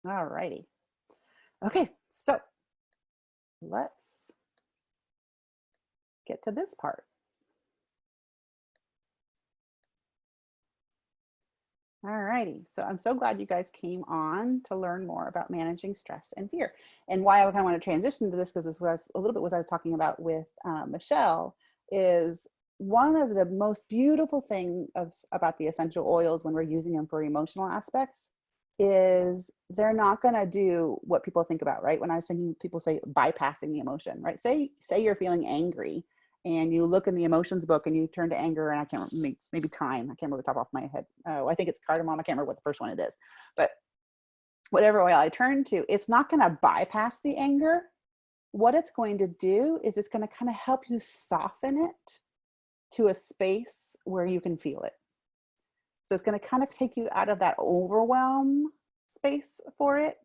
All righty. Okay, so let's get to this part. All righty. So I'm so glad you guys came on to learn more about managing stress and fear. And why I kind of want to transition to this, because this was a little bit what I was talking about with Michelle, is one of the most beautiful things about the essential oils when we're using them for emotional aspects is they're not going to do what people think about, right? When I was thinking, people say bypassing the emotion, right? Say you're feeling angry and you look in the emotions book and you turn to anger, and I can't remember, maybe thyme, I can't remember the top off my head. Oh, I think it's cardamom. I can't remember what the first one it is, but whatever oil I turn to, it's not going to bypass the anger. What it's going to do is it's going to kind of help you soften it to a space where you can feel it. So it's going to kind of take you out of that overwhelm space for it,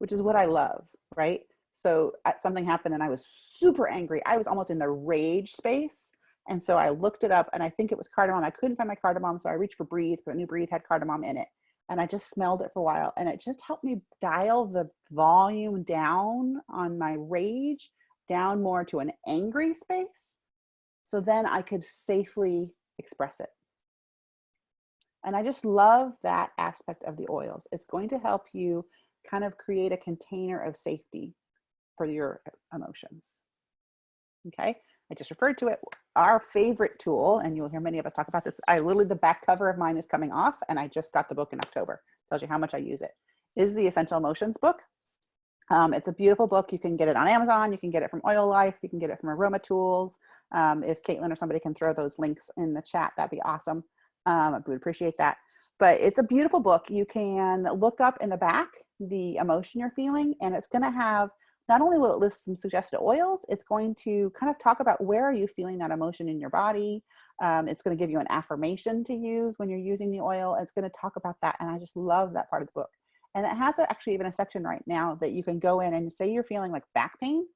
which is what I love, right? So something happened and I was super angry. I was almost in the rage space. And so I looked it up and I think it was cardamom. I couldn't find my cardamom. So I reached for Breathe, because I knew Breathe had cardamom in it. And I just smelled it for a while. And it just helped me dial the volume down on my rage, down more to an angry space. So then I could safely express it. And I just love that aspect of the oils. It's going to help you kind of create a container of safety for your emotions. Okay, I just referred to it. Our favorite tool, and you'll hear many of us talk about this, literally the back cover of mine is coming off, and I just got the book in October. Tells you how much I use it. Is the Essential Emotions book. It's a beautiful book. You can get it on Amazon. You can get it from Oil Life. You can get it from Aroma Tools. If Caitlin or somebody can throw those links in the chat, that'd be awesome. I would appreciate that. But it's a beautiful book. You can look up in the back the emotion you're feeling, and it's going to have, not only will it list some suggested oils, it's going to kind of talk about where are you feeling that emotion in your body. It's going to give you an affirmation to use when you're using the oil. It's going to talk about that. And I just love that part of the book. And it has actually even a section right now that you can go in and say you're feeling like back pain.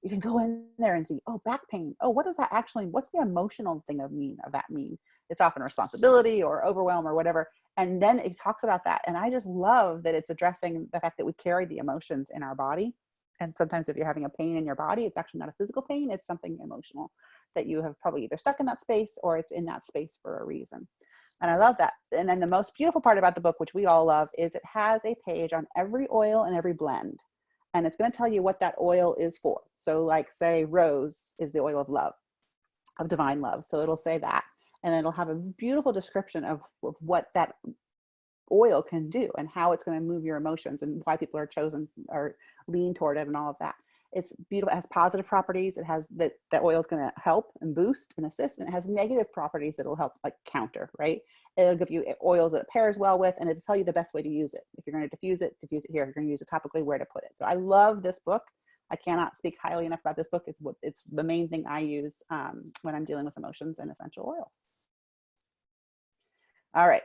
You can go in there and see, oh, back pain. Oh, what does that actually, what's the emotional thing of that mean? It's often responsibility or overwhelm or whatever. And then it talks about that. And I just love that it's addressing the fact that we carry the emotions in our body. And sometimes if you're having a pain in your body, it's actually not a physical pain, it's something emotional that you have probably either stuck in that space or it's in that space for a reason. And I love that. And then the most beautiful part about the book, which we all love, is it has a page on every oil and every blend. And it's going to tell you what that oil is for. So like say rose is the oil of love, of divine love. So it'll say that. And then it'll have a beautiful description of what that oil can do and how it's going to move your emotions and why people are chosen or lean toward it and all of that. It's beautiful. It has positive properties. It has that oil is going to help and boost and assist. And it has negative properties that will help like counter, right? It'll give you oils that it pairs well with, and it'll tell you the best way to use it. If you're going to diffuse it here. If you're going to use it topically, where to put it. So I love this book. I cannot speak highly enough about this book. It's the main thing I use when I'm dealing with emotions and essential oils. All right.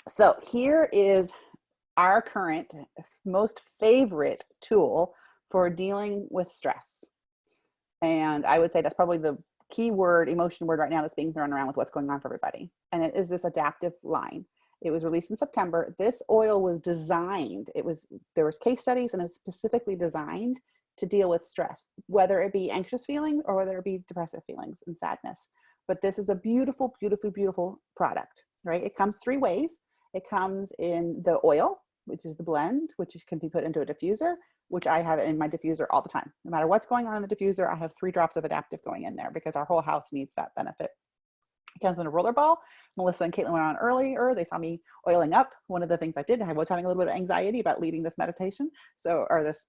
So here is our current most favorite tool for dealing with stress. And I would say that's probably the key word, emotion word right now that's being thrown around with what's going on for everybody. And it is this adaptive line. It was released in September. This oil was designed, there was case studies and it was specifically designed to deal with stress, whether it be anxious feelings or whether it be depressive feelings and sadness. But this is a beautiful, beautiful, beautiful product, right? It comes 3 ways. It comes in the oil, which is the blend, which can be put into a diffuser, which I have in my diffuser all the time. No matter what's going on in the diffuser, I have 3 drops of adaptive going in there because our whole house needs that benefit. It comes in a roller ball. Melissa and Caitlin went on earlier. They saw me oiling up. One of the things I did, I was having a little bit of anxiety about leading this meditation, or this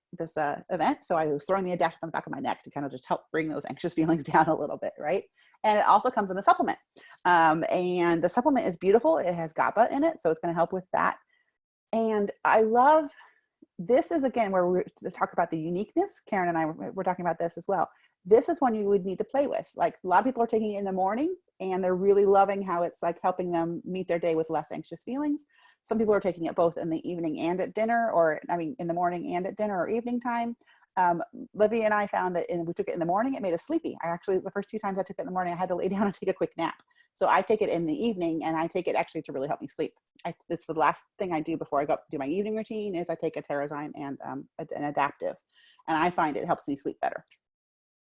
event. So I was throwing the adaptive on the back of my neck to kind of just help bring those anxious feelings down a little bit, right? And it also comes in a supplement. And the supplement is beautiful. It has GABA in it, so it's going to help with that. And I love, this is again where we talk about the uniqueness. Karen and I we're talking about this as well. This is one you would need to play with. Like a lot of people are taking it in the morning and they're really loving how it's like helping them meet their day with less anxious feelings. Some people are taking it both in the evening and at dinner, in the morning and at dinner or evening time. Livy and I found that we took it in the morning, it made us sleepy. The first 2 times I took it in the morning, I had to lay down and take a quick nap. So I take it in the evening and I take it actually to really help me sleep. it's the last thing I do before I go do my evening routine is I take a Terrazyme and an adaptive, and I find it helps me sleep better.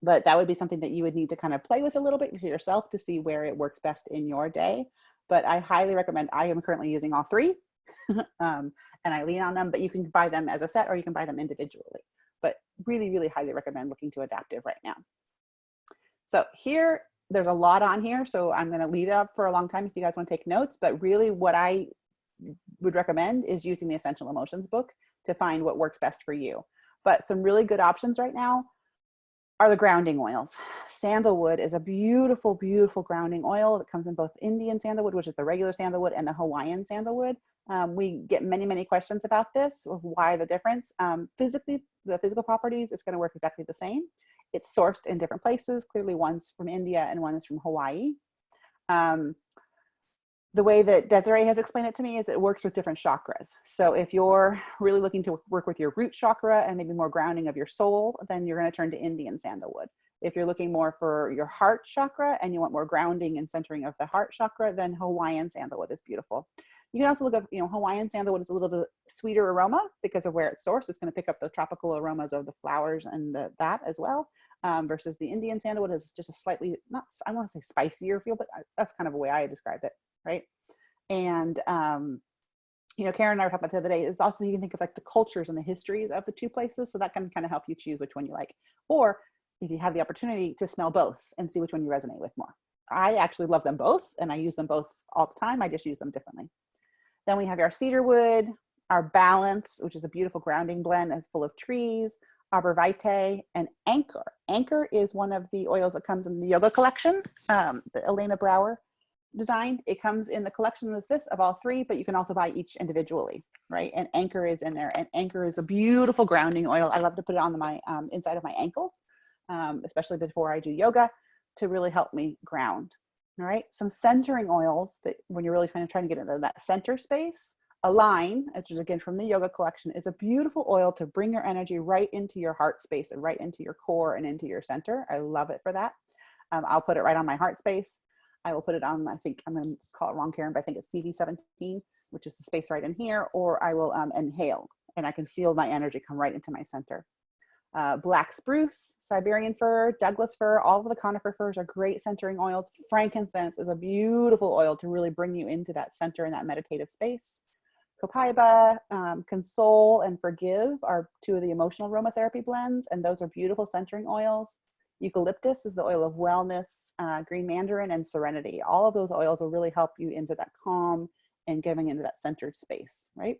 But that would be something that you would need to kind of play with a little bit for yourself to see where it works best in your day. But I highly recommend, I am currently using all three and I lean on them, but you can buy them as a set or you can buy them individually. But really, really highly recommend looking to adaptive right now. So here, there's a lot on here. So I'm going to leave it up for a long time if you guys want to take notes. But really what I would recommend is using the Essential Emotions book to find what works best for you. But some really good options right now are the grounding oils. Sandalwood is a beautiful, beautiful grounding oil that comes in both Indian sandalwood, which is the regular sandalwood, and the Hawaiian sandalwood. We get many, many questions about this, of why the difference. Physically, the physical properties is going to work exactly the same. It's sourced in different places. Clearly, one's from India and one is from Hawaii. The way that Desiree has explained it to me is it works with different chakras. So if you're really looking to work with your root chakra and maybe more grounding of your soul, then you're going to turn to Indian sandalwood. If you're looking more for your heart chakra and you want more grounding and centering of the heart chakra, then Hawaiian sandalwood is beautiful. You can also look up, Hawaiian sandalwood is a little bit sweeter aroma because of where it's sourced. It's going to pick up the tropical aromas of the flowers and that as well. Versus the Indian sandalwood is just a slightly, not, I want to say spicier feel, but that's kind of a way I describe it. Right. And, Karen and I were talking about the other day, is also, you can think of like the cultures and the histories of the two places. So that can kind of help you choose which one you like. Or if you have the opportunity to smell both and see which one you resonate with more. I actually love them both and I use them both all the time. I just use them differently. Then we have our cedarwood, our balance, which is a beautiful grounding blend that's full of trees, arbor vitae, and anchor. Anchor is one of the oils that comes in the yoga collection, that Elena Brower designed. It comes in the collection of all three, but you can also buy each individually, right? And anchor is in there, and anchor is a beautiful grounding oil. I love to put it on my inside of my ankles, especially before I do yoga, to really help me ground. All right, some centering oils that when you're really kind of trying to get into that center space. Align, which is again from the yoga collection, is a beautiful oil to bring your energy right into your heart space and right into your core and into your center. I love it for that. I'll put it right on my heart space. I will put it on, I think I'm going to call it wrong, Karen, but I think it's CV17, which is the space right in here, or I will inhale and I can feel my energy come right into my center. Black spruce, Siberian fir, Douglas fir, all of the conifer firs are great centering oils. Frankincense is a beautiful oil to really bring you into that center and that meditative space. Copaiba, Console, and Forgive are two of the emotional aromatherapy blends, and those are beautiful centering oils. Eucalyptus is the oil of wellness, green mandarin, and serenity. All of those oils will really help you into that calm and getting into that centered space, right?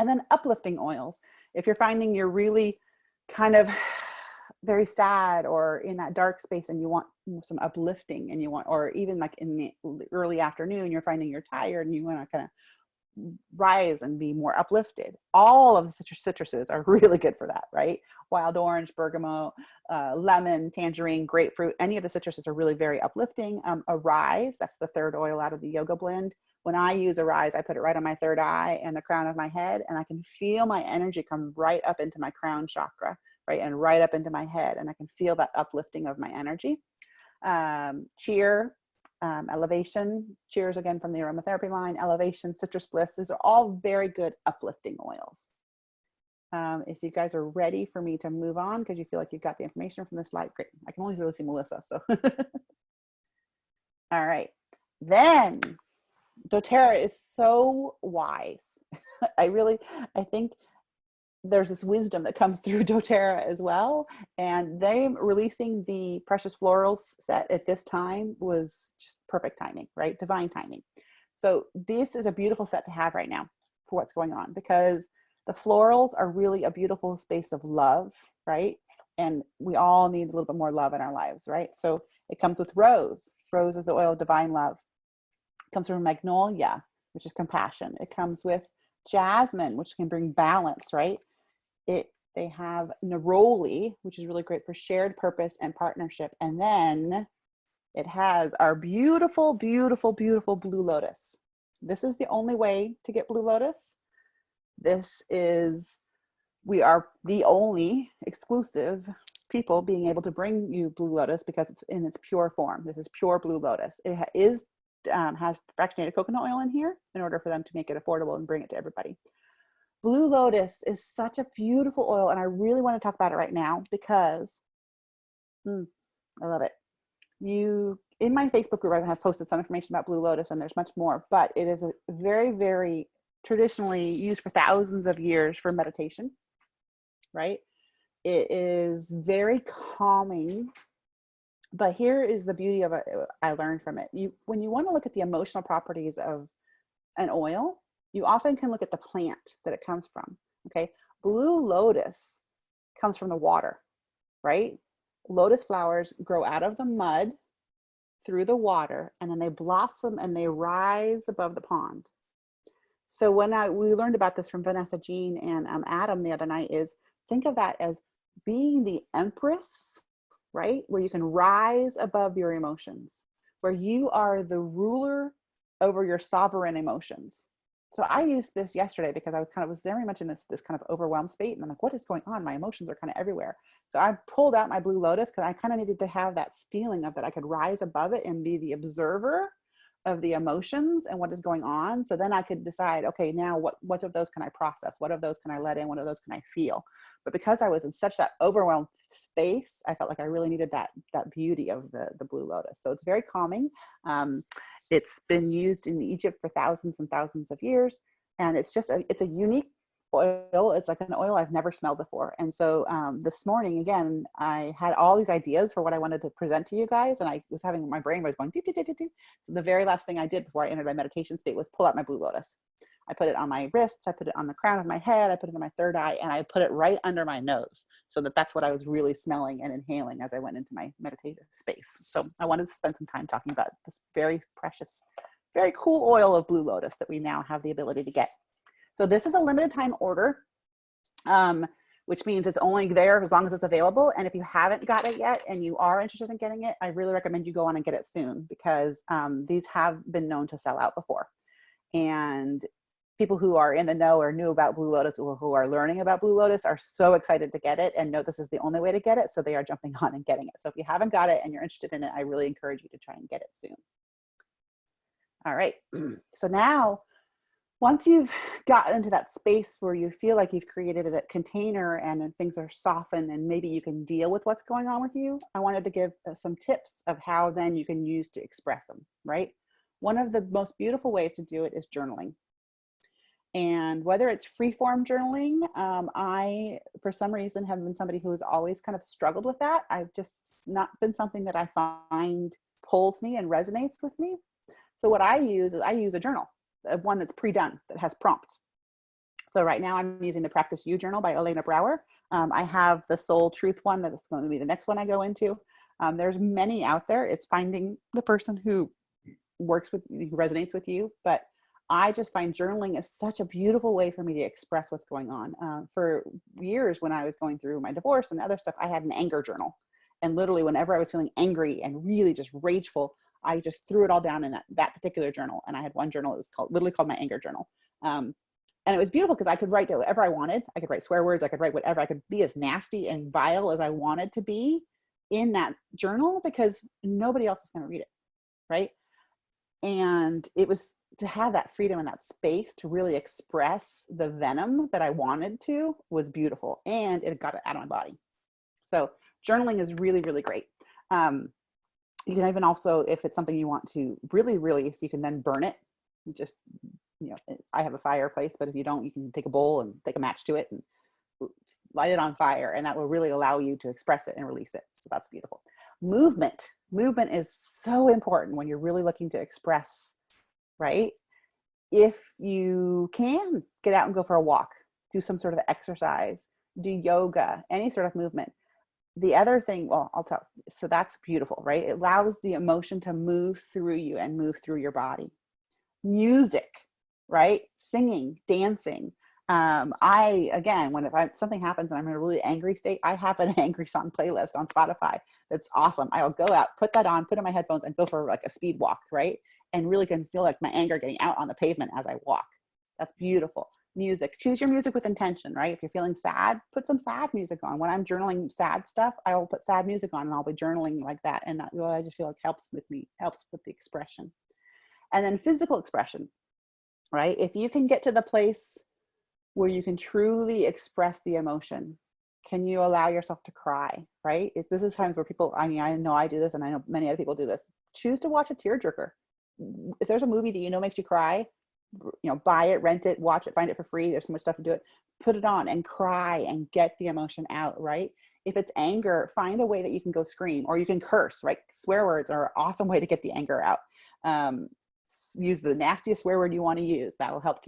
And then uplifting oils. If you're finding you're really kind of very sad or in that dark space and you want some uplifting and you want, or even like in the early afternoon, you're finding you're tired and you want to kind of rise and be more uplifted. All of the citruses are really good for that, right? Wild orange, bergamot, lemon, tangerine, grapefruit, any of the citruses are really very uplifting. Arise, that's the third oil out of the yoga blend. When I use Arise, I put it right on my third eye and the crown of my head, and I can feel my energy come right up into my crown chakra, right? And right up into my head. And I can feel that uplifting of my energy. Cheer, Elevation, cheers again from the aromatherapy line, Elevation, Citrus Bliss. These are all very good uplifting oils. If you guys are ready for me to move on because you feel like you've got the information from this slide, great. I can only really see Melissa, so. All right. Then doTERRA is so wise. I think there's this wisdom that comes through doTERRA as well. And them releasing the Precious Florals set at this time was just perfect timing, right? Divine timing. So this is a beautiful set to have right now for what's going on, because the florals are really a beautiful space of love, right? And we all need a little bit more love in our lives, right? So it comes with rose. Rose is the oil of divine love. It comes from magnolia, which is compassion. It comes with jasmine, which can bring balance, right? They have neroli, which is really great for shared purpose and partnership. And then it has our beautiful, beautiful, beautiful blue lotus. This is the only way to get blue lotus. We are the only exclusive people being able to bring you blue lotus because it's in its pure form. This is pure blue lotus. It is has fractionated coconut oil in here in order for them to make it affordable and bring it to everybody. Blue lotus is such a beautiful oil, and I really want to talk about it right now because I love it. In my Facebook group, I have posted some information about blue lotus, and there's much more, but it is a very, very traditionally used for thousands of years for meditation, right? It is very calming, but here is the beauty of it. I learned from it. When you want to look at the emotional properties of an oil, you often can look at the plant that it comes from. Okay. Blue lotus comes from the water, right? Lotus flowers grow out of the mud through the water, and then they blossom and they rise above the pond. So when we learned about this from Vanessa Jean and Adam the other night, is think of that as being the empress, right? Where you can rise above your emotions, where you are the ruler over your sovereign emotions. So I used this yesterday because I was very much in this kind of overwhelmed state, and I'm like, what is going on? My emotions are kind of everywhere. So I pulled out my blue lotus because I kind of needed to have that feeling of that I could rise above it and be the observer of the emotions and what is going on. So then I could decide, okay, now what of those can I process? What of those can I let in? What of those can I feel? But because I was in such that overwhelmed space, I felt like I really needed that beauty of the blue lotus. So it's very calming. It's been used in Egypt for thousands and thousands of years. And it's a unique oil. It's like an oil I've never smelled before. And so this morning, again, I had all these ideas for what I wanted to present to you guys. And I was having, my brain was going, doo, doo, doo, doo, doo. So the very last thing I did before I entered my meditation state was pull out my blue lotus. I put it on my wrists, I put it on the crown of my head, I put it in my third eye, and I put it right under my nose so that's what I was really smelling and inhaling as I went into my meditative space. So I wanted to spend some time talking about this very precious, very cool oil of blue lotus that we now have the ability to get. So this is a limited time order, which means it's only there as long as it's available. And if you haven't got it yet and you are interested in getting it, I really recommend you go on and get it soon because these have been known to sell out before. And people who are in the know or knew about blue lotus or who are learning about blue lotus are so excited to get it and know this is the only way to get it. So they are jumping on and getting it. So if you haven't got it and you're interested in it, I really encourage you to try and get it soon. All right. So now, once you've gotten into that space where you feel like you've created a container and things are softened and maybe you can deal with what's going on with you, I wanted to give some tips of how then you can use to express them, right? One of the most beautiful ways to do it is journaling. And whether it's free-form journaling, I, for some reason, have been somebody who has always kind of struggled with that. I've just not been something that I find pulls me and resonates with me. So what I use is I use a journal, one that's pre-done, that has prompts. So right now I'm using the Practice You Journal by Elena Brower. I have the Soul Truth one that's going to be the next one I go into. There's many out there. It's finding the person who works with you, who resonates with you. But I just find journaling is such a beautiful way for me to express what's going on. For years when I was going through my divorce and other stuff, I had an anger journal. And literally whenever I was feeling angry and really just rageful, I just threw it all down in that particular journal. And I had one journal that was literally called my anger journal. And it was beautiful because I could write whatever I wanted. I could write swear words. I could write whatever. I could be as nasty and vile as I wanted to be in that journal because nobody else was going to read it, right? And it was to have that freedom and that space to really express the venom that I wanted to was beautiful. And it got it out of my body. So journaling is really, really great. You can even also, if it's something you want to really release, you can then burn it. You just, I have a fireplace, but if you don't, you can take a bowl and take a match to it and light it on fire. And that will really allow you to express it and release it. So that's beautiful. Movement is so important when you're really looking to express, right? If you can get out and go for a walk, do some sort of exercise, do yoga, any sort of movement. The other thing, well, I'll tell, so that's beautiful, right? It allows the emotion to move through you and move through your body. Music, right? Singing, dancing. Again, if something happens and I'm in a really angry state, I have an angry song playlist on Spotify. That's awesome. I'll go out, put that on, put in my headphones and go for like a speed walk, right? And really can feel like my anger getting out on the pavement as I walk. That's beautiful. Music, choose your music with intention, right? If you're feeling sad, put some sad music on. When I'm journaling sad stuff, I will put sad music on and I'll be journaling like that. And that really, I just feel like helps with the expression. And then physical expression, right? If you can get to the place where you can truly express the emotion, can you allow yourself to cry, right? This is times where people, I mean, I know I do this and I know many other people do this. Choose to watch a tearjerker. If there's a movie that you know makes you cry, buy it, rent it, watch it, find it for free. There's so much stuff to do it. Put it on and cry and get the emotion out, right? If it's anger, find a way that you can go scream, or you can curse, right? Swear words are an awesome way to get the anger out. Use the nastiest swear word you want to use. That'll help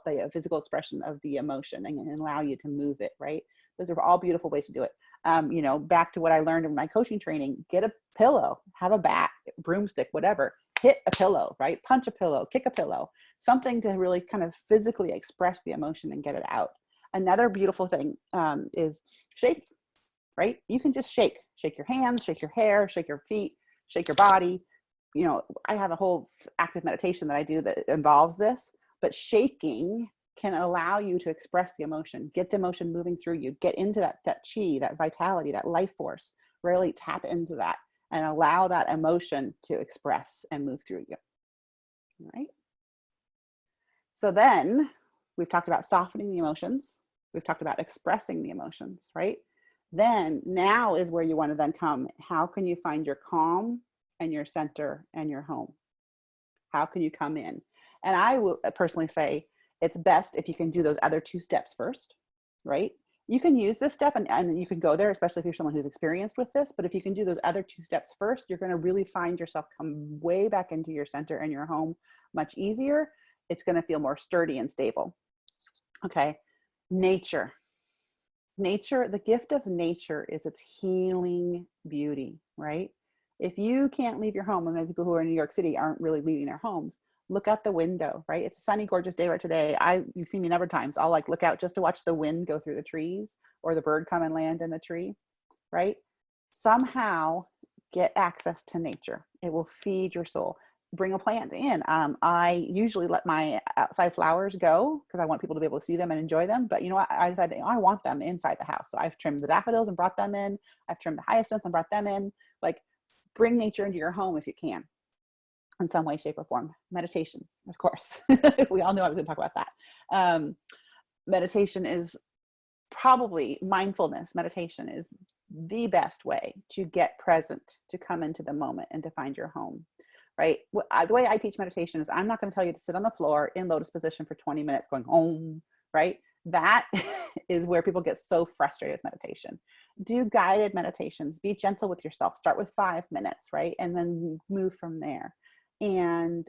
the physical expression of the emotion and allow you to move it, right? Those are all beautiful ways to do it. Back to what I learned in my coaching training, get a pillow, have a bat, broomstick, whatever, hit a pillow, right? Punch a pillow, kick a pillow, something to really kind of physically express the emotion and get it out. Another beautiful thing is shake, right? You can just shake your hands, shake your hair, shake your feet, shake your body. I have a whole active meditation that I do that involves this, but shaking can allow you to express the emotion, get the emotion moving through you, get into that chi, that vitality, that life force, really tap into that and allow that emotion to express and move through you. All right. So then we've talked about softening the emotions. We've talked about expressing the emotions, right? Then now is where you want to then come. How can you find your calm and your center and your home? How can you come in? And I will personally say it's best if you can do those other two steps first, right? You can use this step and you can go there, especially if you're someone who's experienced with this. But if you can do those other two steps first, you're going to really find yourself come way back into your center and your home much easier. It's going to feel more sturdy and stable. Okay. Nature, the gift of nature is its healing beauty, right? If you can't leave your home, and many people who are in New York City aren't really leaving their homes, look out the window, right? It's a sunny, gorgeous day right today. You've seen me a number of times. I'll look out just to watch the wind go through the trees or the bird come and land in the tree, right? Somehow get access to nature. It will feed your soul. Bring a plant in. I usually let my outside flowers go because I want people to be able to see them and enjoy them. But you know what? I decided I want them inside the house. So I've trimmed the daffodils and brought them in. I've trimmed the hyacinth and brought them in. Bring nature into your home if you can, in some way, shape, or form. Meditation, of course. We all knew I was going to talk about that. Meditation is probably mindfulness. Meditation is the best way to get present, to come into the moment and to find your home, right? The way I teach meditation is I'm not going to tell you to sit on the floor in lotus position for 20 minutes going, om, right? That is where people get so frustrated with meditation. Do guided meditations. Be gentle with yourself. Start with 5 minutes, right? And then move from there. And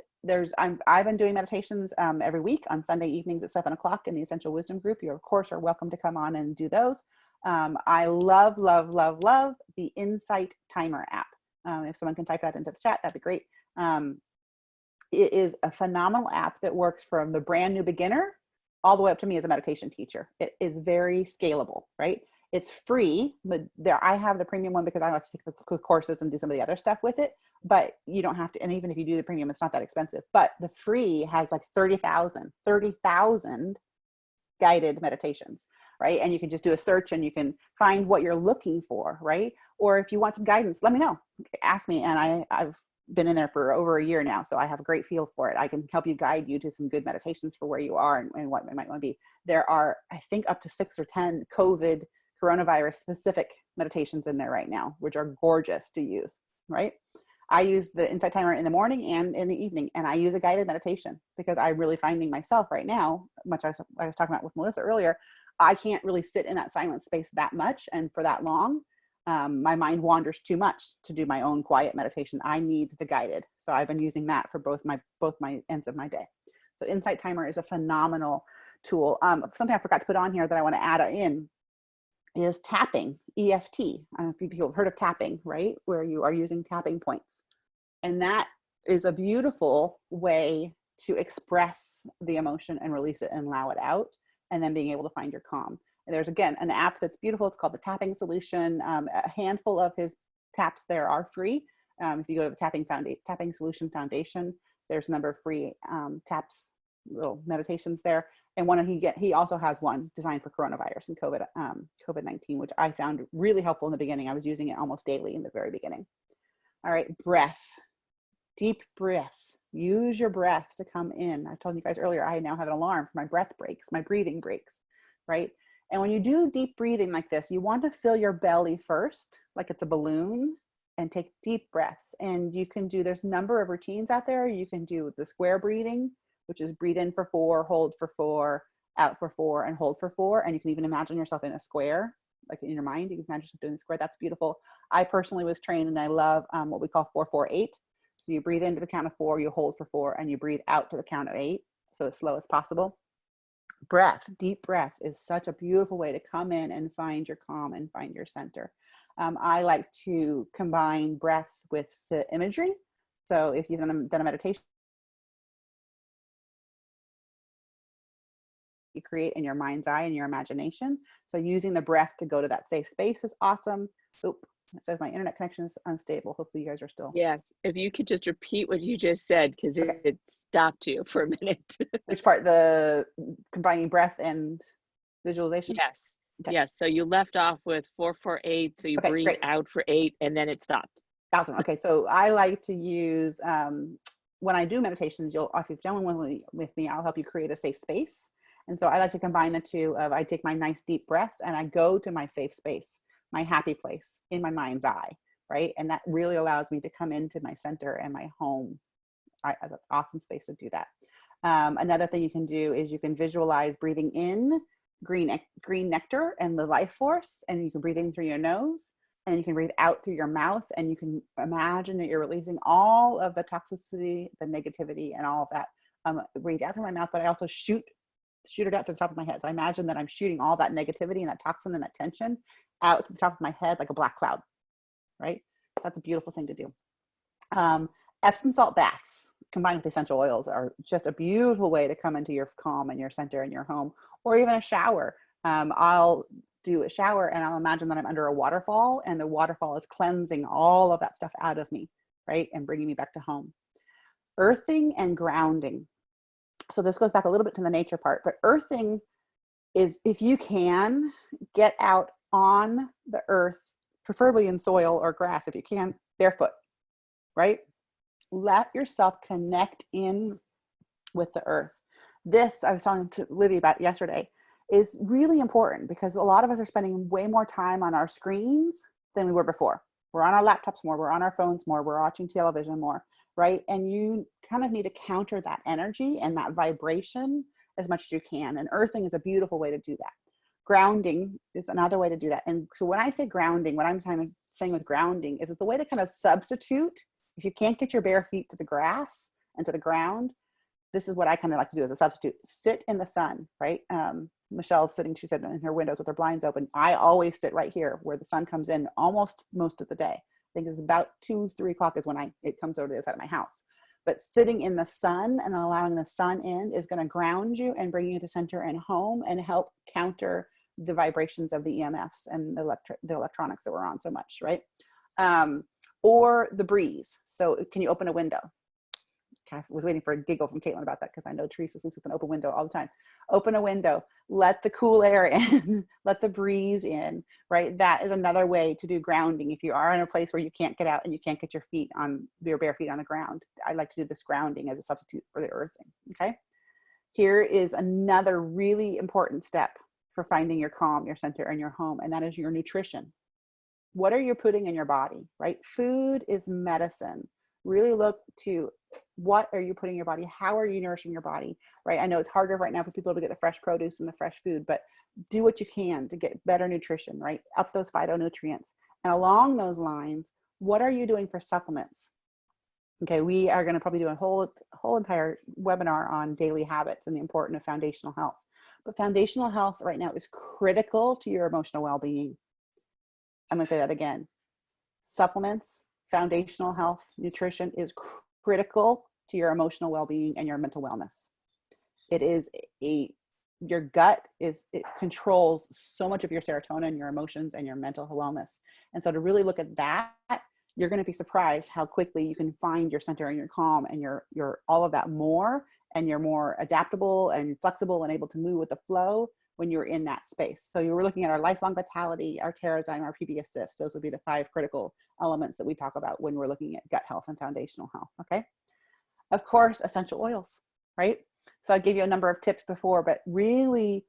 I've been doing meditations every week on Sunday evenings at 7 o'clock in the Essential Wisdom group. You, of course, are welcome to come on and do those. I love, love, love, love the Insight Timer app. If someone can type that into the chat, that'd be great. It is a phenomenal app that works from the brand new beginner all the way up to me as a meditation teacher. It is very scalable, right? It's free, but I have the premium one because I like to take the courses and do some of the other stuff with it, but you don't have to. And even if you do the premium, it's not that expensive, but the free has 30,000 guided meditations, right? And you can just do a search and you can find what you're looking for, right? Or if you want some guidance, let me know, ask me. And I've been in there for over a year now, so I have a great feel for it. I can help you guide you to some good meditations for where you are and what it might want to be. There are, I think, up to 6 or 10 coronavirus specific meditations in there right now, which are gorgeous to use, right? I use the Insight Timer in the morning and in the evening, and I use a guided meditation because I'm really finding myself right now, much as I was talking about with Melissa earlier, I can't really sit in that silent space that much and for that long. My mind wanders too much to do my own quiet meditation. I need the guided. So I've been using that for both my ends of my day. So Insight Timer is a phenomenal tool. Something I forgot to put on here that I want to add in is tapping, EFT. I don't know if people have heard of tapping, right? Where you are using tapping points. And that is a beautiful way to express the emotion and release it and allow it out, and then being able to find your calm. And there's, again, an app that's beautiful. It's called the Tapping Solution. A handful of his taps there are free. If you go to the Tapping Solution Foundation, there's a number of free taps, little meditations there. And he also has one designed for coronavirus and COVID-19, which I found really helpful in the beginning. I was using it almost daily in the very beginning. All right, breath, deep breath. Use your breath to come in. I told you guys earlier, I now have an alarm for my breath breaks, my breathing breaks, right? And when you do deep breathing like this, you want to fill your belly first, like it's a balloon, and take deep breaths. And you can do, there's a number of routines out there. You can do the square breathing, which is breathe in for 4, hold for 4, out for 4, and hold for 4. And you can even imagine yourself in a square, like in your mind, you can imagine yourself doing the square. That's beautiful. I personally was trained, and I love what we call 4-4-8. So you breathe into the count of 4, you hold for 4, and you breathe out to the count of 8. So as slow as possible. Breath, deep breath is such a beautiful way to come in and find your calm and find your center. I like to combine breath with the imagery. So if you've done a meditation, you create in your mind's eye and your imagination. So using the breath to go to that safe space is awesome. Oop, it says my internet connection is unstable. Hopefully you guys are still. Yeah, if you could just repeat what you just said, because Okay. it stopped you for a minute. Which part? The combining breath and visualization? Yes. Okay. Yes. So you left off with 4-4-8. So you Okay, breathe great. out for 8, and then it stopped. Awesome. Okay, so I like to use, when I do meditations, if you've done one with me, I'll help you create a safe space. And so I like to combine the two of, I take my nice deep breaths and I go to my safe space, my happy place in my mind's eye, right? And that really allows me to come into my center and my home. That's an awesome space to do that. Another thing you can do is you can visualize breathing in green nectar and the life force, and you can breathe in through your nose, and you can breathe out through your mouth, and you can imagine that you're releasing all of the toxicity, the negativity, and all of that. Breathe out through my mouth, but I also shoot it out to the top of my head. So I imagine that I'm shooting all that negativity and that toxin and that tension out to the top of my head like a black cloud, right? That's a beautiful thing to do. Epsom salt baths combined with essential oils are just a beautiful way to come into your calm and your center in your home, or even a shower. I'll do a shower and I'll imagine that I'm under a waterfall, and the waterfall is cleansing all of that stuff out of me, right? And bringing me back to home. Earthing and grounding. So this goes back a little bit to the nature part, but earthing is, if you can, get out on the earth, preferably in soil or grass if you can, barefoot, right? Let yourself connect in with the earth. This, I was talking to Livy about yesterday, is really important because a lot of us are spending way more time on our screens than we were before. We're on our laptops more, we're on our phones more, we're watching television more, right? And you kind of need to counter that energy and that vibration as much as you can. And earthing is a beautiful way to do that. Grounding is another way to do that. And so when I say grounding, what I'm saying with grounding is it's a way to kind of substitute. If you can't get your bare feet to the grass and to the ground, this is what I kind of like to do as a substitute. Sit in the sun, right? Michelle's sitting, she said, in her windows with her blinds open. I always sit right here where the sun comes in almost most of the day. I think it's about 2-3 o'clock is when it comes over to the side of my house. But sitting in the sun and allowing the sun in is going to ground you and bring you to center and home and help counter the vibrations of the EMFs and the electronics that we're on so much, right? Or the breeze. So can you open a window? I was waiting for a giggle from Caitlin about that because I know Teresa sleeps with an open window all the time. Open a window, let the cool air in, let the breeze in, right? That is another way to do grounding. If you are in a place where you can't get out and you can't get your bare feet on the ground, I like to do this grounding as a substitute for the earthing, okay? Here is another really important step for finding your calm, your center, and your home, and that is your nutrition. What are you putting in your body, right? Food is medicine. Really look to what are you putting in your body? How are you nourishing your body, right? I know it's harder right now for people to get the fresh produce and the fresh food, but do what you can to get better nutrition, right? Up those phytonutrients. And along those lines, what are you doing for supplements? Okay, we are going to probably do a whole entire webinar on daily habits and the importance of foundational health. But foundational health right now is critical to your emotional well-being. I'm going to say that again. Supplements, foundational health, nutrition is critical to your emotional well-being and your mental wellness. It is your gut it controls so much of your serotonin, your emotions, and your mental wellness. And so to really look at that, you're going to be surprised how quickly you can find your center and your calm and your all of that more, and you're more adaptable and flexible and able to move with the flow when you're in that space. So you were looking at our lifelong vitality, our Terrazyme, our PB Assist. Those would be the 5 critical elements that we talk about when we're looking at gut health and foundational health, okay? Of course, essential oils, right? So I gave you a number of tips before, but really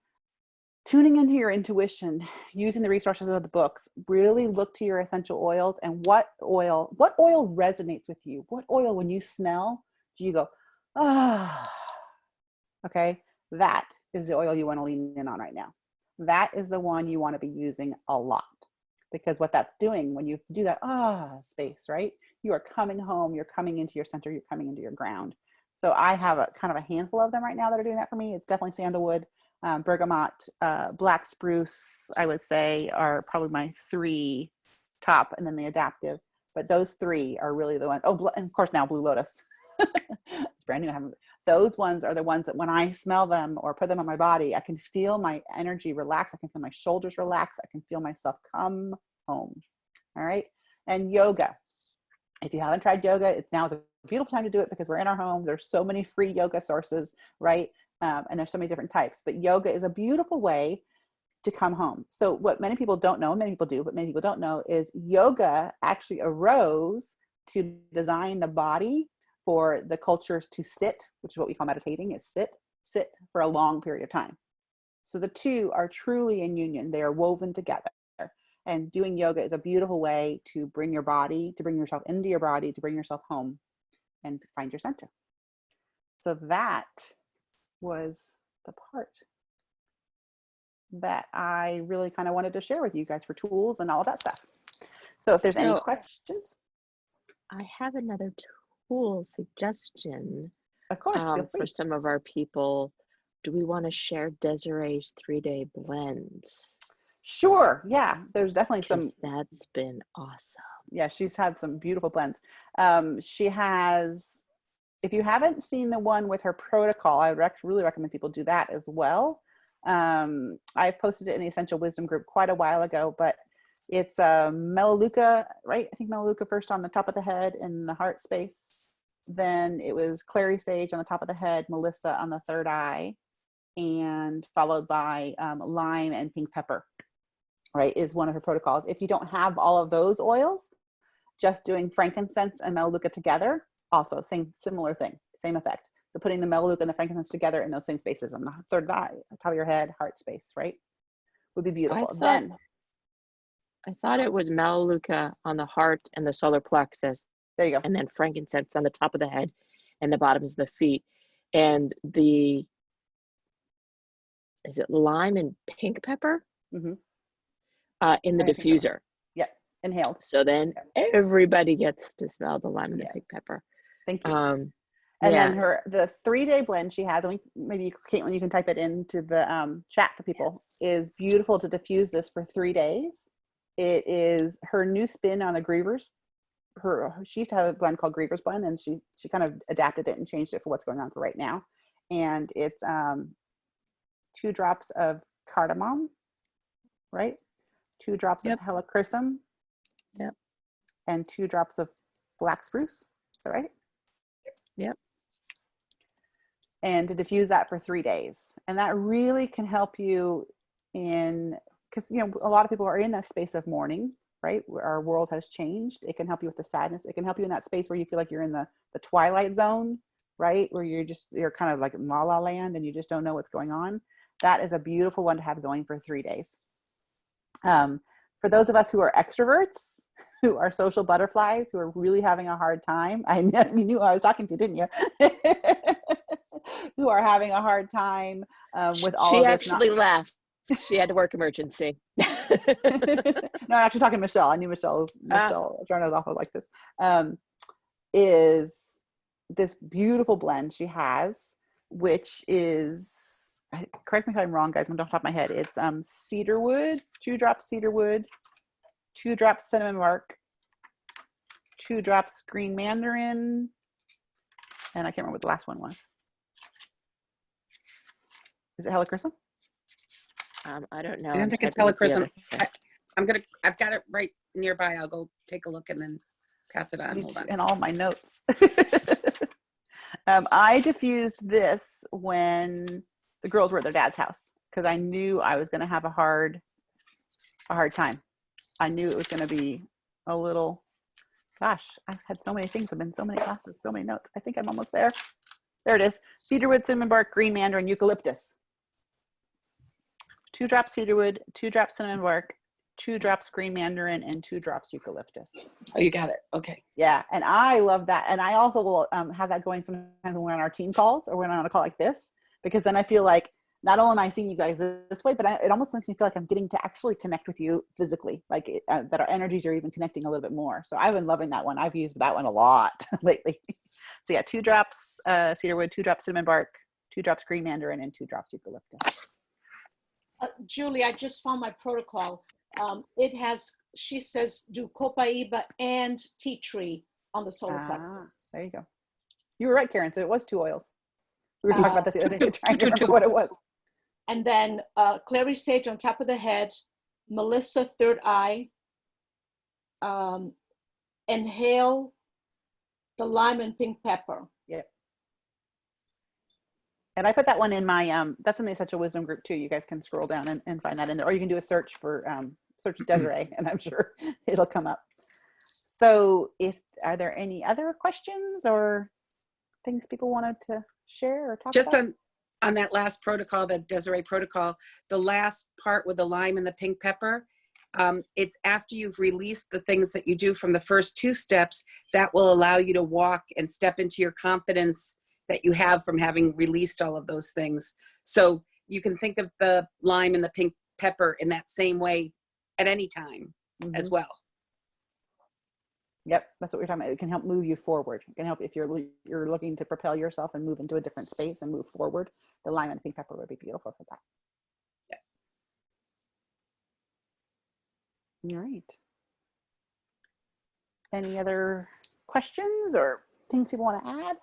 tuning into your intuition, using the resources of the books, really look to your essential oils and what oil resonates with you? What oil, when you smell, do you go, ah, okay? That is the oil you want to lean in on right now. That is the one you want to be using a lot, because what that's doing when you do that space, right? You are coming home, you're coming into your center, you're coming into your ground. So I have a kind of a handful of them right now that are doing that for me. It's definitely sandalwood, bergamot, black spruce, I would say, are probably my 3 top, and then the adaptive. But those 3 are really the ones. Oh, and of course now blue lotus. It's brand new. I haven't. Those ones are the ones that when I smell them or put them on my body, I can feel my energy relax. I can feel my shoulders relax. I can feel myself come home. All right. And yoga. If you haven't tried yoga, it's now is a beautiful time to do it because we're in our homes. There's so many free yoga sources, right? And there's so many different types. But yoga is a beautiful way to come home. So what many people don't know, many people do, but many people don't know, is yoga actually arose to design the body for the cultures to sit, which is what we call meditating, is sit for a long period of time. So the two are truly in union. They are woven together. And doing yoga is a beautiful way to bring your body, to bring yourself into your body, to bring yourself home and find your center. So that was the part that I really kind of wanted to share with you guys for tools and all of that stuff. So if there's any questions. I have another tool suggestion. Of course, feel free. For some of our people. Do we want to share Desiree's 3-day blend? Sure. Yeah, there's definitely some. That's been awesome. Yeah, she's had some beautiful blends. She has, if you haven't seen the one with her protocol, I would really recommend people do that as well. I've posted it in the Essential Wisdom group quite a while ago, but it's Melaleuca, right? I think Melaleuca first on the top of the head in the heart space. Then it was clary sage on the top of the head, Melissa on the third eye, and followed by lime and pink pepper, right, is one of her protocols. If you don't have all of those oils, just doing frankincense and Melaleuca together, also similar thing, same effect. So putting the Melaleuca and the frankincense together in those same spaces on the third eye, top of your head, heart space, right, would be beautiful. I thought it was Melaleuca on the heart and the solar plexus. There you go. And then frankincense on the top of the head and the bottoms of the feet. And is it lime and pink pepper? Mm-hmm. In the diffuser. Yeah, inhaled. So then everybody gets to smell the lime and the pink pepper. Thank you. And then the 3-day blend she has, and maybe Caitlin, you can type it into the chat for people, is beautiful to diffuse this for 3 days. It is her new spin on a Griever's. She used to have a blend called Griever's blend, and she kind of adapted it and changed it for what's going on for right now. And it's 2 drops of cardamom, right? 2 drops of helichrysum. Yep. And 2 drops of black spruce. Is that right? Yep. And to diffuse that for 3 days. And that really can help you because, a lot of people are in that space of mourning, right? Where our world has changed. It can help you with the sadness. It can help you in that space where you feel like you're in the twilight zone, right? Where you're kind of like in la la land and you just don't know what's going on. That is a beautiful one to have going for 3 days. For those of us who are extroverts, who are social butterflies, who are really having a hard time, you knew who I was talking to, didn't you? Who are having a hard time with all of this. She actually left. She had a work emergency. No, I'm actually talking to Michelle. I knew Michelle Jarno's off like this. Is this beautiful blend she has, which is, correct me if I'm wrong, guys, I'm off the top of my head. It's cedarwood, 2 drops cedarwood, 2 drops cinnamon bark, 2 drops green mandarin, and I can't remember what the last one was. Is it helichrysum? I don't know. I don't think it's helichrysum. I've got it right nearby. I'll go take a look and then pass it on. Hold on. And all my notes. I diffused this when the girls were at their dad's house because I knew I was going to have a hard time. I knew it was going to be a little Gosh, I've had so many things. I've been in so many classes, so many notes. I think I'm almost there. There it is. Cedarwood, cinnamon bark, green mandarin, eucalyptus. 2 drops cedarwood, 2 drops cinnamon bark, 2 drops green mandarin, and 2 drops eucalyptus. Oh, you got it. Okay. Yeah, and I love that. And I also will have that going sometimes when we're on our team calls or when I'm on a call like this, because then I feel like not only am I seeing you guys this way, but it almost makes me feel like I'm getting to actually connect with you physically, like that our energies are even connecting a little bit more. So I've been loving that one. I've used that one a lot lately. So yeah, 2 drops cedarwood, 2 drops cinnamon bark, 2 drops green mandarin, and 2 drops eucalyptus. Julie, I just found my protocol. It has, she says, do copaiba and tea tree on the solar plexus. There you go. You were right, Karen. So it was 2 oils. We were talking about this the other day, trying to remember what it was. And then clary sage on top of the head, Melissa third eye, inhale the lime and pink pepper. Yeah. And I put that one in my, that's in the Essential Wisdom group too. You guys can scroll down and find that in there, or you can do a search for, search Desiree, and I'm sure it'll come up. So are there any other questions or things people wanted to share or talk Just about? on that last protocol, the Desiree protocol, the last part with the lime and the pink pepper, it's after you've released the things that you do from the first 2 steps that will allow you to walk and step into your confidence that you have from having released all of those things. So you can think of the lime and the pink pepper in that same way at any time as well. Yep, that's what we're talking about. It can help move you forward. It can help if you're looking to propel yourself and move into a different space and move forward. The lime and pink pepper would be beautiful for that. Yeah. All right. Any other questions or things people want to add?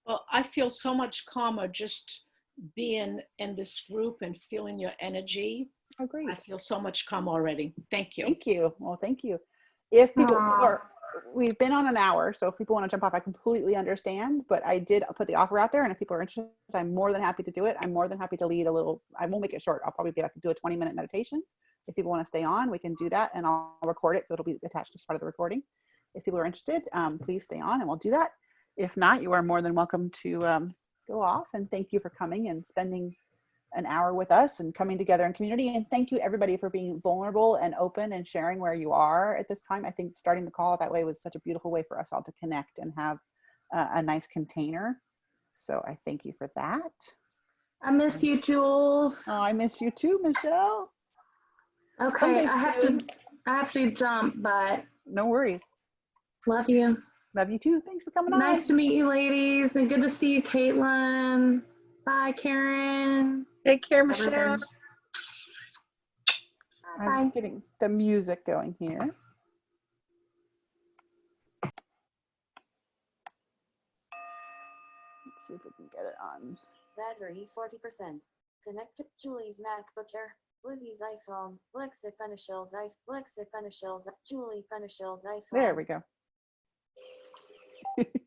Well, I feel so much calmer just being in this group and feeling your energy. Oh, great. I feel so much calm already. Thank you. Thank you. Well, thank you. If people we've been on an hour, so if people want to jump off, I completely understand, but I did put the offer out there, and if people are interested, I'm more than happy to do it. I'm more than happy to lead a little, I won't make it short. I'll probably be able to do a 20-minute meditation. If people want to stay on, we can do that, and I'll record it, so it'll be attached as part of the recording. If people are interested, please stay on and we'll do that. If not, you are more than welcome to go off, and thank you for coming and spending an hour with us and coming together in community. And thank you everybody for being vulnerable and open and sharing where you are at this time. I think starting the call that way was such a beautiful way for us all to connect and have a nice container. So I thank you for that. I miss you, Jules. Oh, I miss you too, Michelle. Okay, Someday I have to jump, but no worries. love you. Love you too. Thanks for coming on. Nice to meet you, ladies, and good to see you, Caitlin. Bye, Karen. Take care, Michelle. I'm just getting the music going here. Let's see if we can get it on. Battery 40%. Connect to Julie's MacBook Air. Livy's iPhone. Lexic Unishell's Julie Unishell's iPhone. There we go.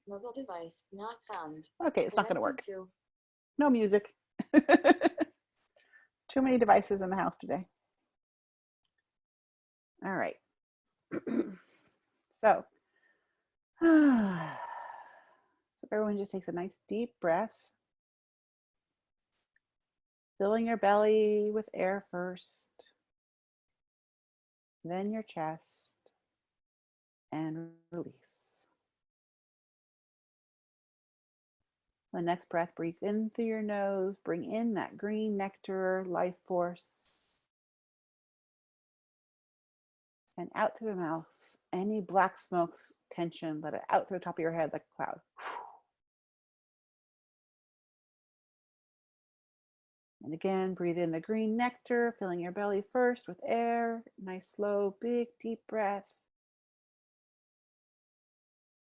Mobile device not found. Okay, it's not going to work. Connected to No music. Too many devices in the house today. All right. So everyone just takes a nice deep breath. Filling your belly with air first, then your chest, and release. The next breath, breathe in through your nose, bring in that green nectar, life force, and out through the mouth. Any black smoke, tension, let it out through the top of your head like a cloud. And again, breathe in the green nectar, filling your belly first with air. Nice, slow, big, deep breath.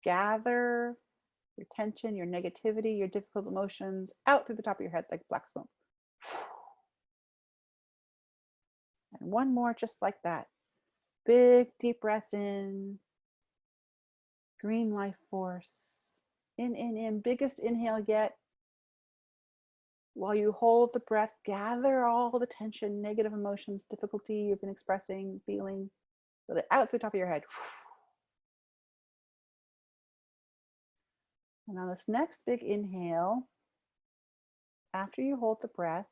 Gather your tension, your negativity, your difficult emotions out through the top of your head like black smoke. And one more just like that. Big, deep breath in. Green life force. In. Biggest inhale yet. While you hold the breath, gather all the tension, negative emotions, difficulty you've been expressing, feeling. Let it out through the top of your head. And on this next big inhale, after you hold the breath,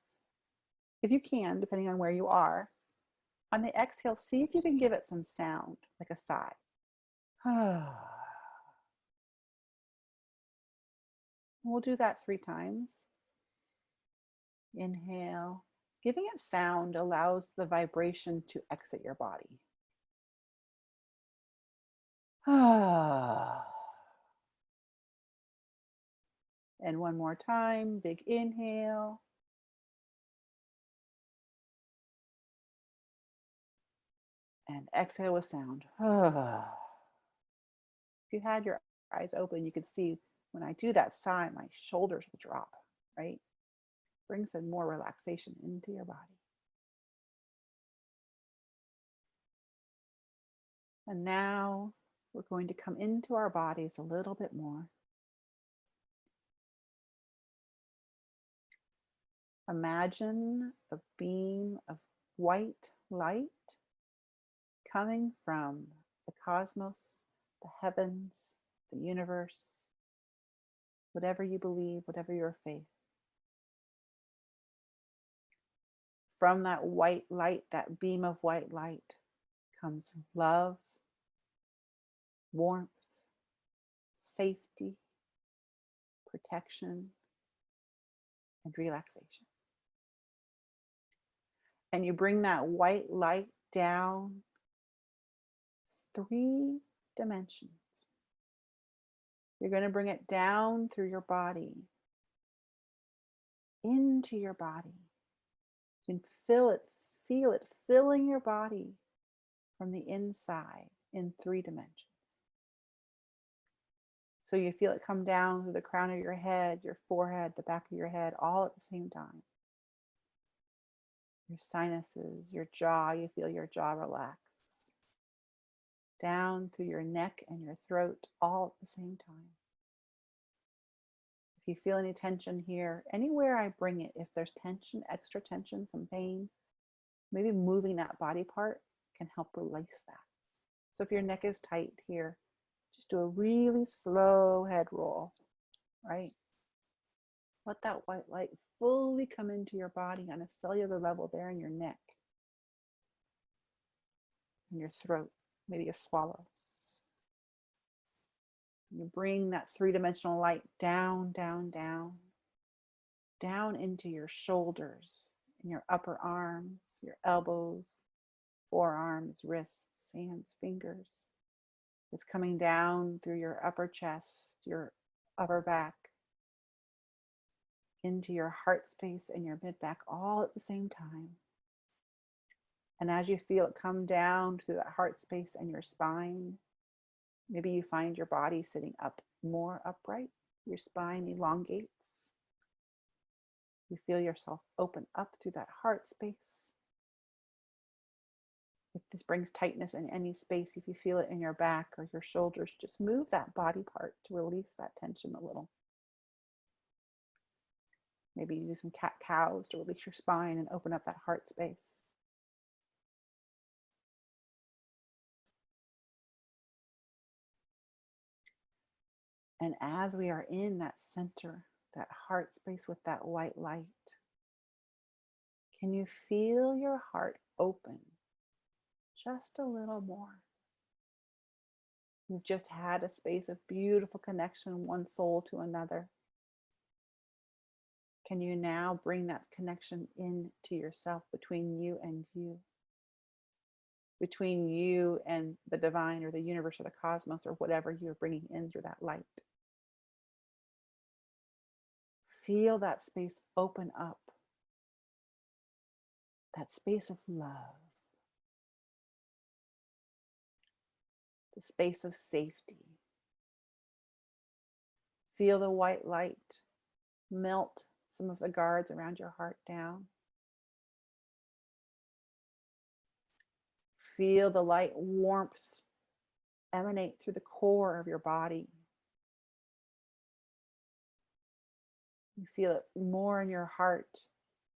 if you can, depending on where you are, on the exhale, see if you can give it some sound, like a sigh. We'll do that 3 times. Inhale. Giving it sound allows the vibration to exit your body. And one more time, big inhale. And exhale with sound. If you had your eyes open, you could see when I do that sigh, my shoulders will drop, right? Bring some more relaxation into your body. And now we're going to come into our bodies a little bit more. Imagine a beam of white light coming from the cosmos, the heavens, the universe, whatever you believe, whatever your faith. From that white light, that beam of white light, comes love, warmth, safety, protection, and relaxation. And you bring that white light down 3 dimensions. You're going to bring it down through your body, into your body. You can feel it filling your body from the inside in 3 dimensions. So you feel it come down through the crown of your head, your forehead, the back of your head, all at the same time. Your sinuses, your jaw, you feel your jaw relax. Down through your neck and your throat, all at the same time. If you feel any tension here, anywhere I bring it, if there's tension, extra tension, some pain, maybe moving that body part can help release that. So if your neck is tight here, just do a really slow head roll, right? Let that white light fully come into your body on a cellular level there in your neck, in your throat, maybe a swallow. You bring that 3-dimensional light down, down, down, down into your shoulders, and your upper arms, your elbows, forearms, wrists, hands, fingers. It's coming down through your upper chest, your upper back, into your heart space and your mid back, all at the same time. And as you feel it come down through that heart space and your spine, maybe you find your body sitting up more upright. Your spine elongates. You feel yourself open up through that heart space. If this brings tightness in any space, if you feel it in your back or your shoulders, just move that body part to release that tension a little. Maybe you do some cat-cows to release your spine and open up that heart space. And as we are in that center, that heart space with that white light, can you feel your heart open just a little more? You've just had a space of beautiful connection, one soul to another. Can you now bring that connection into yourself, between you and you? Between you and the divine or the universe or the cosmos or whatever you're bringing in through that light. Feel that space open up. That space of love. The space of safety. Feel the white light melt some of the guards around your heart down. Feel the light warmth emanate through the core of your body. You feel it more in your heart,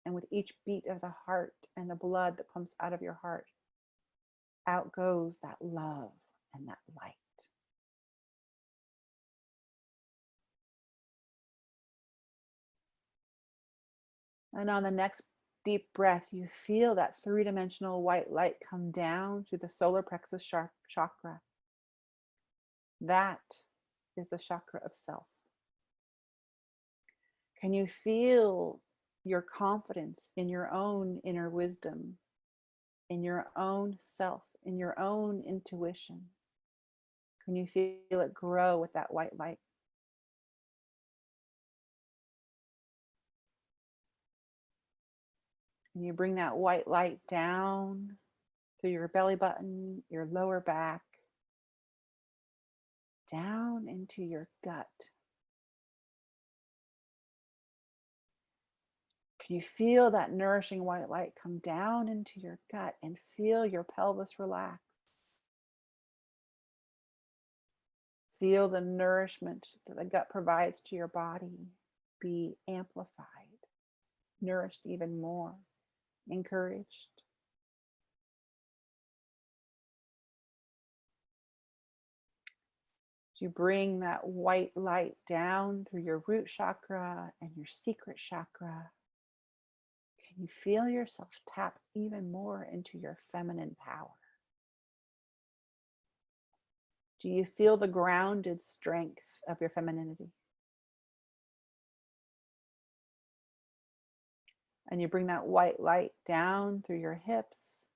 and with each beat of the heart and the blood that pumps out of your heart, out goes that love and that light. And on the next deep breath, you feel that three-dimensional white light come down through the solar plexus chakra. That is the chakra of self. Can you feel your confidence in your own inner wisdom, in your own self, in your own intuition? Can you feel it grow with that white light? And you bring that white light down through your belly button, your lower back, down into your gut. Can you feel that nourishing white light come down into your gut and feel your pelvis relax? Feel the nourishment that the gut provides to your body be amplified, nourished even more, encouraged. You bring that white light down through your root chakra and your secret chakra. Can you feel yourself tap even more into your feminine power? Do you feel the grounded strength of your femininity? And you bring that white light down through your hips,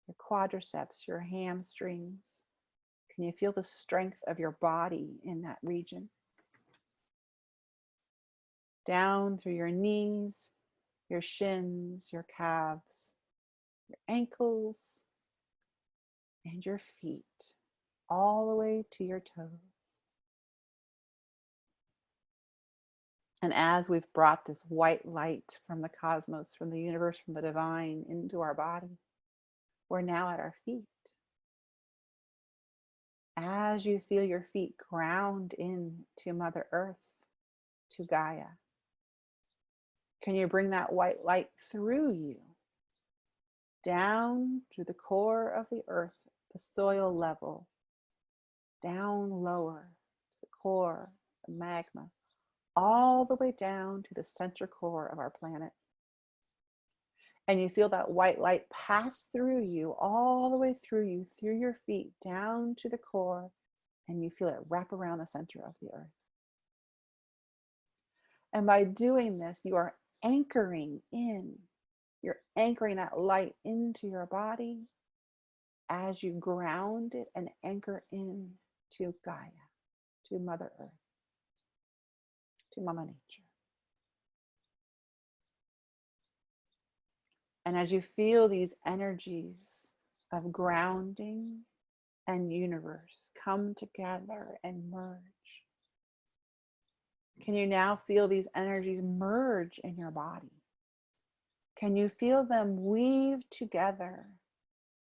your quadriceps, your hamstrings. Can you feel the strength of your body in that region? Down through your knees, your shins, your calves, your ankles, and your feet, all the way to your toes. And as we've brought this white light from the cosmos, from the universe, from the divine into our body, we're now at our feet. As you feel your feet ground into Mother Earth, to Gaia, can you bring that white light through you, down through the core of the earth, the soil level, down lower, to the core, the magma, all the way down to the center core of our planet. And you feel that white light pass through you, all the way through you, through your feet, down to the core, and you feel it wrap around the center of the earth. And by doing this, you are anchoring in. You're anchoring that light into your body as you ground it and anchor in to Gaia, to Mother Earth, to Mama Nature. And as you feel these energies of grounding and universe come together and merge, can you now feel these energies merge in your body? Can you feel them weave together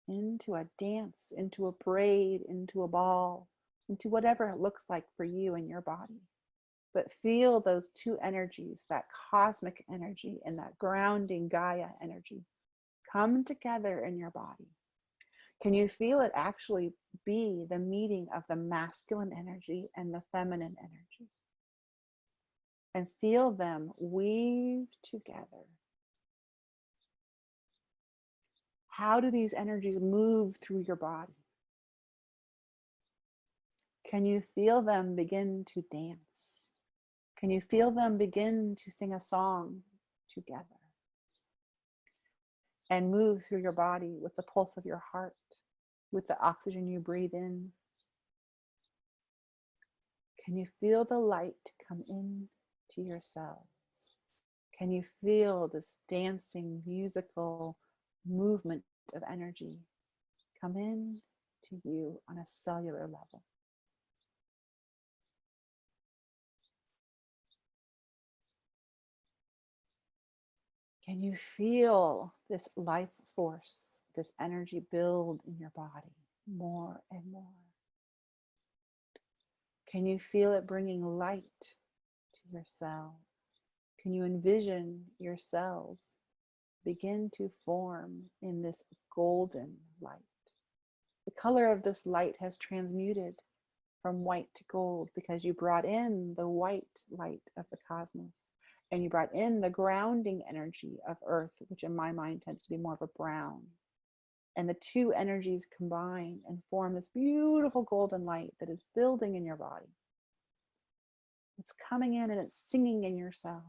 into a dance, into a braid, into a ball, into whatever it looks like for you and your body? But feel those two energies, that cosmic energy and that grounding Gaia energy, come together in your body. Can you feel it actually be the meeting of the masculine energy and the feminine energy? And feel them weave together. How do these energies move through your body? Can you feel them begin to dance? Can you feel them begin to sing a song together? And move through your body with the pulse of your heart, with the oxygen you breathe in. Can you feel the light come in to your cells? Can you feel this dancing, musical movement of energy come in to you on a cellular level? Can you feel this life force, this energy build in your body more and more? Can you feel it bringing light to your cells? Can you envision your cells begin to form in this golden light? The color of this light has transmuted from white to gold because you brought in the white light of the cosmos. And you brought in the grounding energy of earth, which in my mind tends to be more of a brown. And the two energies combine and form this beautiful golden light that is building in your body. It's coming in and it's singing in your cells.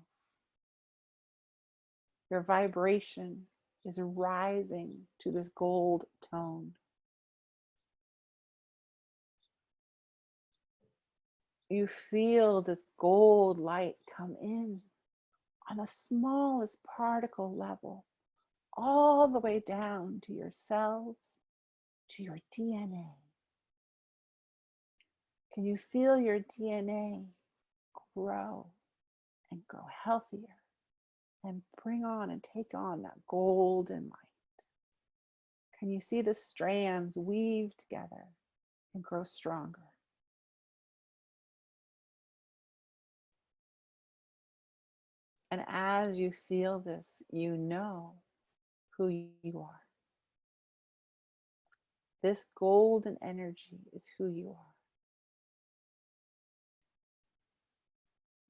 Your vibration is rising to this gold tone. You feel this gold light come in on the smallest particle level, all the way down to your cells, to your DNA. Can you feel your DNA grow and grow healthier and bring on and take on that golden light? Can you see the strands weave together and grow stronger? And as you feel this, you know who you are. This golden energy is who you are.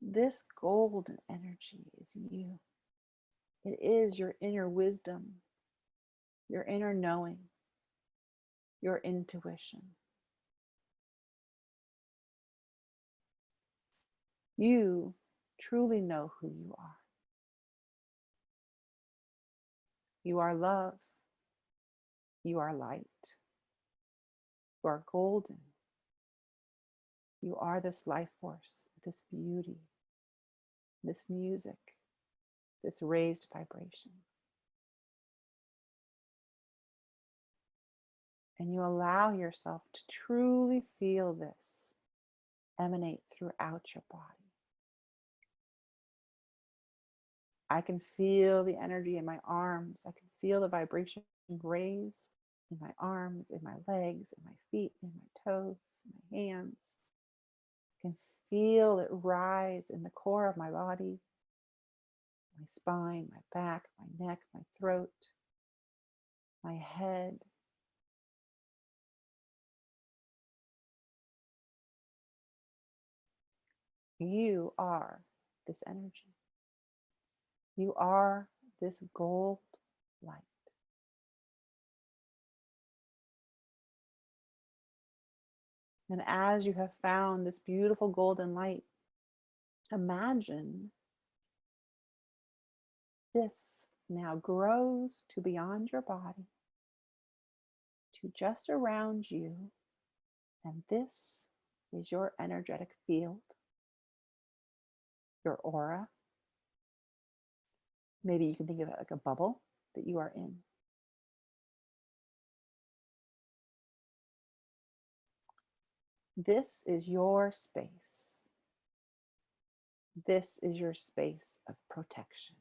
This golden energy is you. It is your inner wisdom, your inner knowing, your intuition. You truly know who you are. You are love. You are light. You are golden. You are this life force, this beauty, this music, this raised vibration. And you allow yourself to truly feel this emanate throughout your body. I can feel the energy in my arms. I can feel the vibration raise in my arms, in my legs, in my feet, in my toes, in my hands. I can feel it rise in the core of my body, my spine, my back, my neck, my throat, my head. You are this energy. You are this gold light. And as you have found this beautiful golden light, imagine this now grows to beyond your body, to just around you. And this is your energetic field, your aura. Maybe you can think of it like a bubble that you are in. This is your space. This is your space of protection.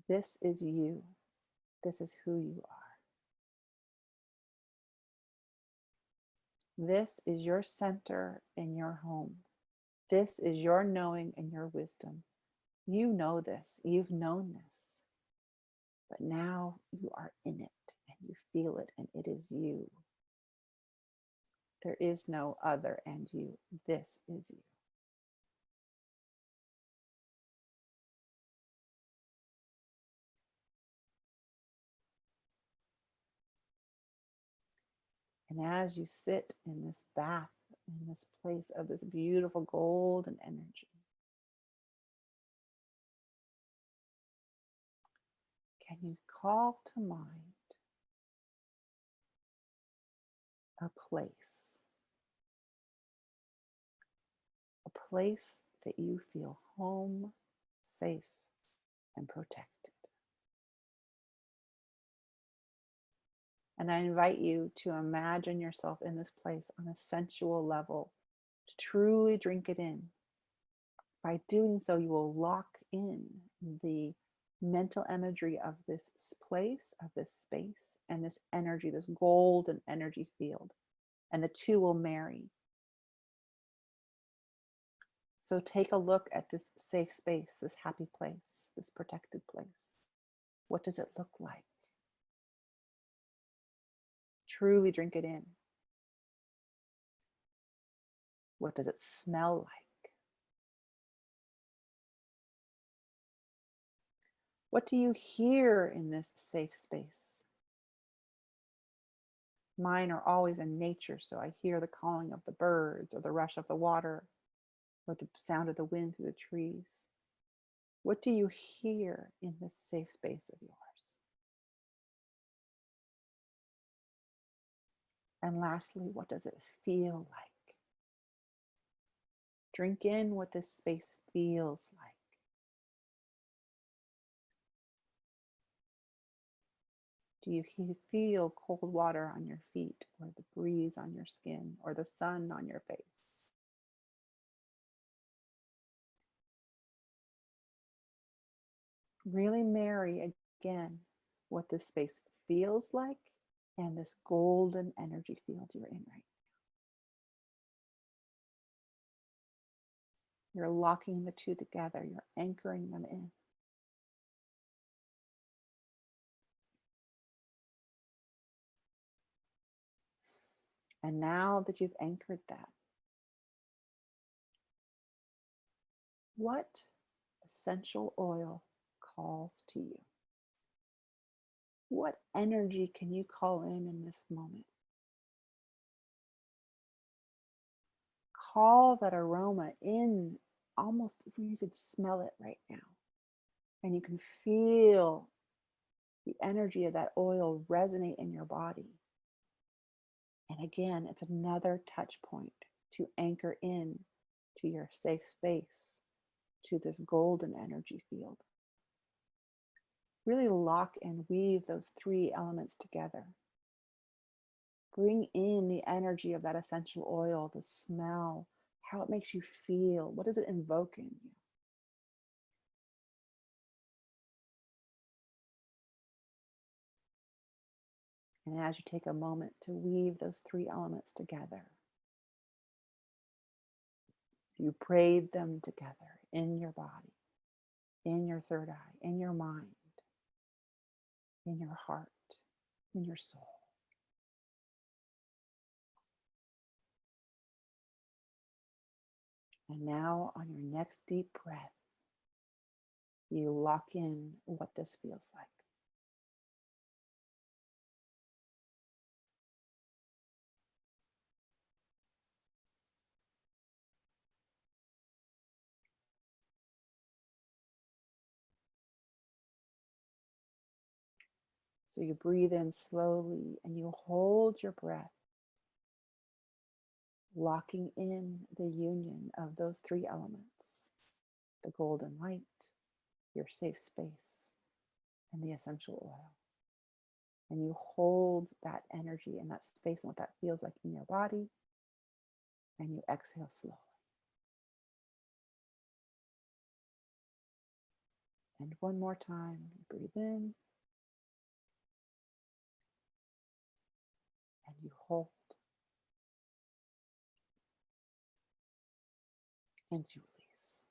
This is you. This is who you are. This is your center in your home. This is your knowing and your wisdom. You know this. You've known this. But now you are in it and you feel it and it is you. There is no other and you. This is you. And as you sit in this bath, in this place of this beautiful golden energy, can you call to mind a place that you feel home, safe, and protected? And I invite you to imagine yourself in this place on a sensual level, to truly drink it in. By doing so, you will lock in the mental imagery of this place, of this space, and this energy, this golden energy field. And the two will marry. So take a look at this safe space, this happy place, this protected place. What does it look like? Truly drink it in. What does it smell like? What do you hear in this safe space? Mine are always in nature, so I hear the calling of the birds or the rush of the water or the sound of the wind through the trees. What do you hear in this safe space of yours? And lastly, what does it feel like? Drink in what this space feels like. Do you feel cold water on your feet, or the breeze on your skin, or the sun on your face? Really marry again what this space feels like and this golden energy field you're in right now. You're locking the two together. You're anchoring them in. And now that you've anchored that, what essential oil calls to you? What energy can you call in this moment? Call that aroma in, almost if you could smell it right now. And you can feel the energy of that oil resonate in your body. And again, it's another touch point to anchor in to your safe space, to this golden energy field. Really lock and weave those three elements together. Bring in the energy of that essential oil, the smell, how it makes you feel. What does it invoke in you? And as you take a moment to weave those three elements together, you braid them together in your body, in your third eye, in your mind, in your heart, in your soul. And now on your next deep breath, you lock in what this feels like. So you breathe in slowly and you hold your breath, locking in the union of those three elements, the golden light, your safe space, and the essential oil. And you hold that energy and that space and what that feels like in your body, and you exhale slowly. And one more time, breathe in, and you hold, and you release.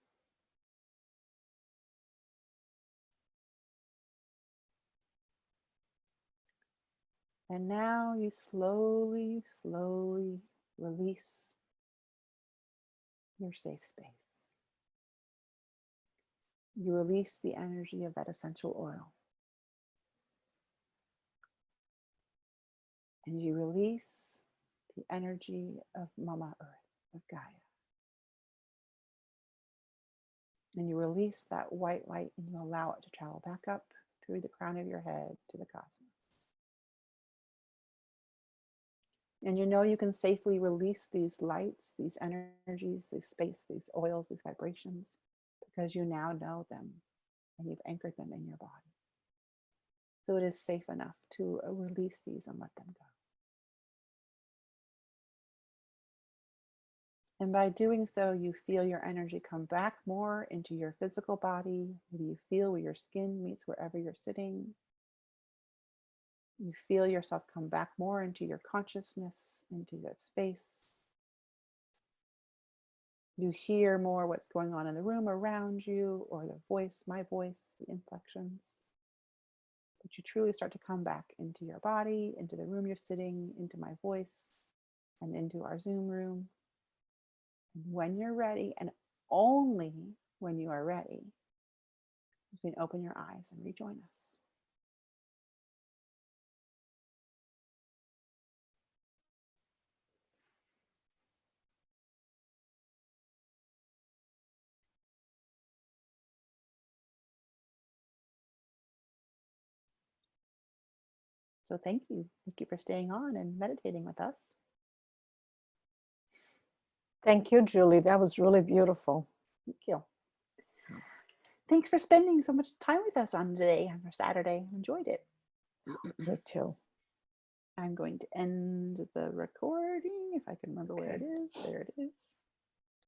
And now you slowly, slowly release your safe space. You release the energy of that essential oil. And you release the energy of Mama Earth, of Gaia. And you release that white light and you allow it to travel back up through the crown of your head to the cosmos. And you know you can safely release these lights, these energies, this space, these oils, these vibrations, because you now know them and you've anchored them in your body. So it is safe enough to release these and let them go. And by doing so, you feel your energy come back more into your physical body. Maybe you feel where your skin meets wherever you're sitting. You feel yourself come back more into your consciousness, into that space. You hear more what's going on in the room around you, or the voice, my voice, the inflections. But you truly start to come back into your body, into the room you're sitting, into my voice, and into our Zoom room. When you're ready, and only when you are ready, you can open your eyes and rejoin us. So thank you. Thank you for staying on and meditating with us. Thank you, Julie. That was really beautiful. Thank you. Thanks for spending so much time with us on today, on our Saturday. Enjoyed it. Me too. I'm going to end the recording if I can remember where it is. There it is.